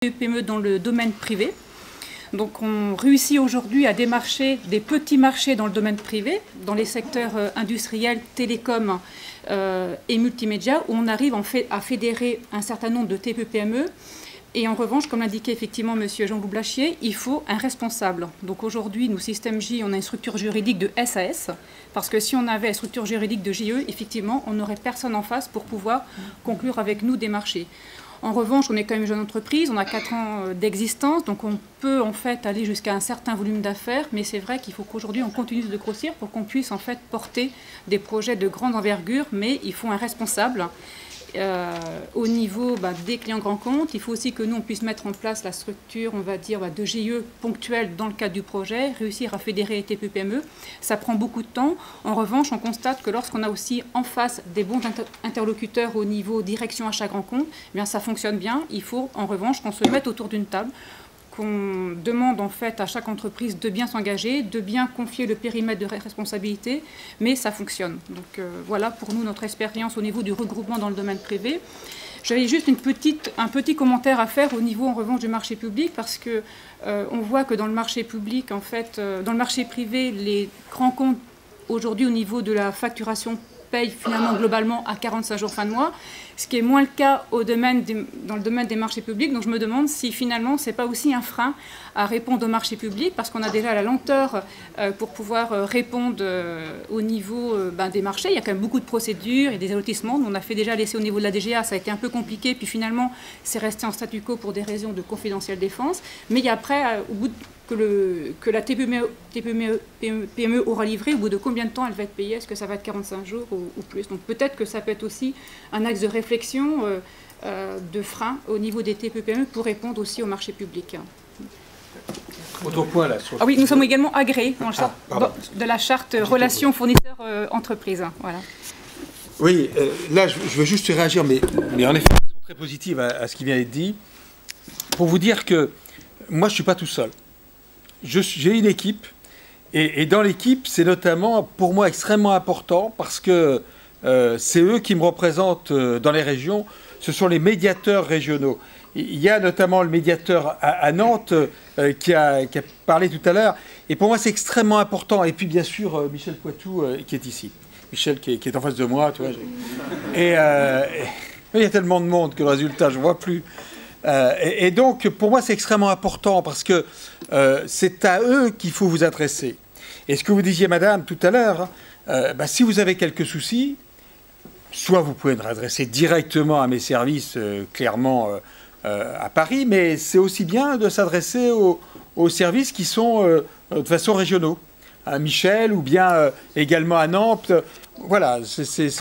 PME dans le domaine privé. Donc on réussit aujourd'hui à démarcher des petits marchés dans le domaine privé, dans les secteurs industriels, télécoms et multimédia, où on arrive en fait à fédérer un certain nombre de TPE-PME. Et en revanche, comme l'indiquait effectivement M. Jean-Loup Blachier, il faut un responsable. Donc aujourd'hui, nous, Système J, on a une structure juridique de SAS, parce que si on avait une structure juridique de JE, effectivement, on n'aurait personne en face pour pouvoir conclure avec nous des marchés. En revanche, on est quand même une jeune entreprise, on a 4 ans d'existence, donc on peut en fait aller jusqu'à un certain volume d'affaires, mais c'est vrai qu'il faut qu'aujourd'hui on continue de grossir pour qu'on puisse en fait porter des projets de grande envergure, mais il faut un responsable. Au niveau des clients grands comptes, il faut aussi que nous on puisse mettre en place la structure, on va dire, de GIE ponctuelle dans le cadre du projet, réussir à fédérer les TPE-PME. Ça prend beaucoup de temps. En revanche, on constate que lorsqu'on a aussi en face des bons interlocuteurs au niveau direction achat grand compte, eh bien ça fonctionne bien. Il faut en revanche qu'on se mette autour d'une table, qu'on demande en fait à chaque entreprise de bien s'engager, de bien confier le périmètre de responsabilité, mais ça fonctionne. Donc voilà pour nous notre expérience au niveau du regroupement dans le domaine privé. J'avais juste un petit commentaire à faire au niveau en revanche du marché public, parce que on voit que dans le marché public, en fait, dans le marché privé, les grands comptes aujourd'hui au niveau de la facturation payent finalement globalement à 45 jours fin de mois, ce qui est moins le cas dans le domaine des marchés publics. Donc je me demande si finalement ce n'est pas aussi un frein à répondre au marché public, parce qu'on a déjà la lenteur pour pouvoir répondre au niveau des marchés. Il y a quand même beaucoup de procédures et des allotissements. On a fait déjà l'essai au niveau de la DGA, ça a été un peu compliqué, puis finalement c'est resté en statu quo pour des raisons de confidentielle défense. Mais il y a après, au bout que la TPE-PME aura livré, au bout de combien de temps elle va être payée? Est-ce que ça va être 45 jours ou plus? Donc peut-être que ça peut être aussi un axe de réflexion, de frein au niveau des TPE-PME pour répondre aussi au marché public. Autre point là. Ah oui, nous sommes également agréés de la charte relations fournisseurs-entreprises. Voilà. Oui, là je veux juste réagir, mais en effet, de façon très positive à ce qui vient d'être dit, pour vous dire que moi je ne suis pas tout seul. J'ai une équipe, et dans l'équipe, c'est notamment pour moi extrêmement important, parce que c'est eux qui me représentent dans les régions, ce sont les médiateurs régionaux. Il y a notamment le médiateur à Nantes qui a parlé tout à l'heure, et pour moi c'est extrêmement important, et puis bien sûr Michel Poitou qui est ici. Michel qui est en face de moi, tu vois. Et il y a tellement de monde que le résultat, je ne vois plus. Et donc, pour moi, c'est extrêmement important parce que c'est à eux qu'il faut vous adresser. Et ce que vous disiez, madame, tout à l'heure, si vous avez quelques soucis, soit vous pouvez me adresser directement à mes services, clairement à Paris, mais c'est aussi bien de s'adresser aux services qui sont de façon régionaux. À Michel ou bien également à Nantes. Voilà, c'est